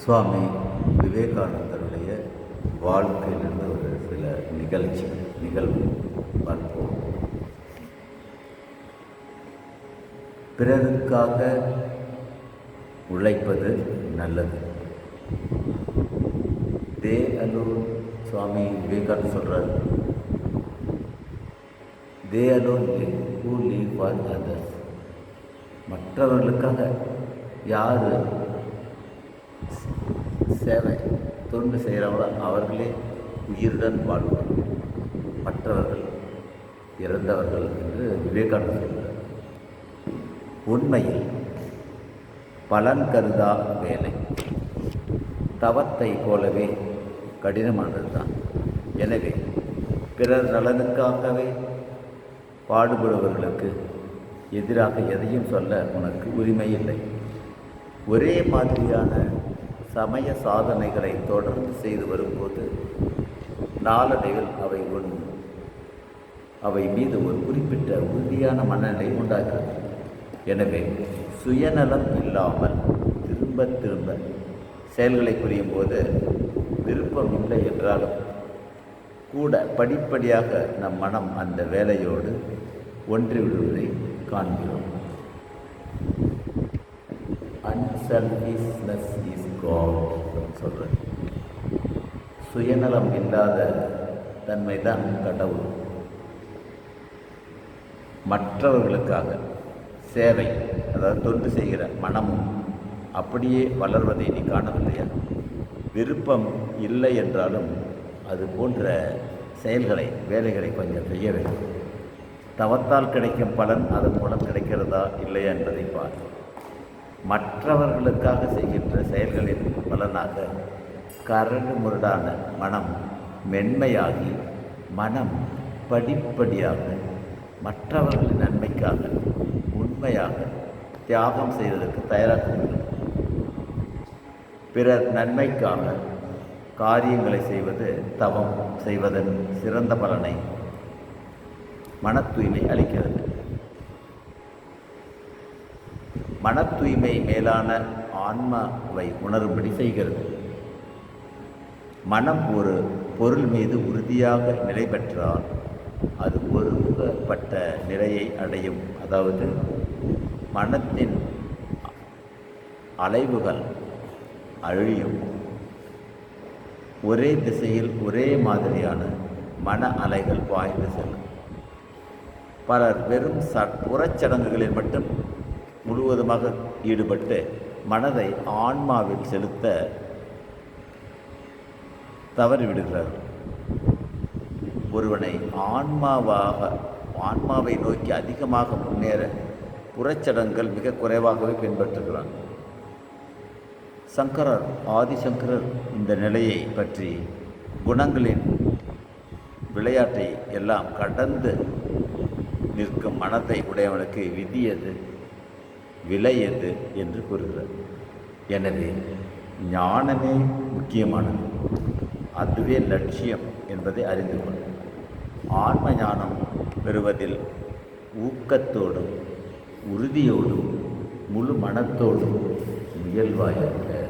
சுவாமி விவேகானந்தருடைய வாழ்க்கையிலிருந்து ஒரு சில நிகழ்வு பார்ப்போம். பிறருக்காக உழைப்பது நல்லது. தே அலோன் சுவாமி விவேகானந்தர் சொல்கிறார், they alone who live for others. மற்றவர்களுக்காக யார் சேவை தொண்டு செய்கிறவங்களோ அவர்களே உயிருடன் வாழ்வார், மற்றவர்கள் இறந்தவர்கள் என்று விவேகானந்தர் சொல்கிறார். உண்மையில் பலன் கருதா வேலை தவத்தை போலவே கடினமானது தான். எனவே பிறர் நலனுக்காகவே பாடுபடுபவர்களுக்கு எதிராக எதையும் சொல்ல உனக்கு உரிமை இல்லை. ஒரே மாதிரியான சமய சாதனைகளை தொடர்ந்து செய்து வரும்போது நாளடைவில் அவை மீது ஒரு குறிப்பிட்ட உறுதியான மனநிலை உண்டாகிறது. எனவே சுயநலம் இல்லாமல் திரும்ப செயல்களை புரியும் போது விருப்பம் இல்லை என்றாலும் கூட படிப்படியாக நம் மனம் அந்த வேலையோடு ஒன்றிவிடுவதை காண்கிறோம். அன்செல்ஃபிஷ்னஸ் இஸ் காட் சொல்கிறது. சுயநலம் இல்லாத தன்மை தான் கடவுள். மற்றவர்களுக்காக சேவை, அதாவது தொண்டு செய்கிற மனமும் அப்படியே வளர்வதை நீ காணவில்லையா? விருப்பம் இல்லை என்றாலும் அது போன்ற வேலைகளை கொஞ்சம் செய்ய வேண்டும். தவத்தால் கிடைக்கும் பலன் அதன் மூலம் கிடைக்கிறதா இல்லையா என்பதை பார். மற்றவர்களுக்காக செய்கின்ற செயல்களின் பலனாக கரடு முரடான மனம் மென்மையாகி மனம் படிப்படியாக மற்றவர்களின் நன்மைக்காக உண்மையாக தியாகம் செய்வதற்கு தயாராக வேண்டும். பிறர் நன்மைக்காக காரியங்களை செய்வது தவம் செய்வதன் சிறந்த பலனை மன தூய்மை அளிக்கிறது. மன தூய்மை மேலான ஆன்மாவை உணரும்படி செய்கிறது. மனம் ஒரு பொருள் மீது உறுதியாக நிலை பெற்றால் அது ஒருமுகப்பட்ட நிலையை அடையும். அதாவது மனத்தின் அலைவுகள் அழியும். ஒரே திசையில் ஒரே மாதிரியான மன அலைகள் பாய்ந்து செல்லும். பலர் வெறும் புறச்சடங்குகளில் மட்டும் முழுவதுமாக ஈடுபட்டு மனதை ஆன்மாவில் செலுத்த தவறிவிடுகிறார்கள். ஒருவனை ஆன்மாவை நோக்கி அதிகமாக முன்னேற புறச்சடங்குகள் மிக குறைவாகவே பின்பற்றுகிறான். ஆதிசங்கரர் இந்த நிலையை பற்றி குணங்களின் விளையாட்டை எல்லாம் கடந்து நிற்கும் மனத்தை உடையவனுக்கு விதியது விலையது என்று கூறுகிறார். எனவே ஞானமே முக்கியமானது, அதுவே லட்சியம் என்பதை அறிந்து கொள். ஆன்ம ஞானம் பெறுவதில் ஊக்கத்தோடும் உறுதியோடும் முழு மனத்தோடும் முயல்வாயாக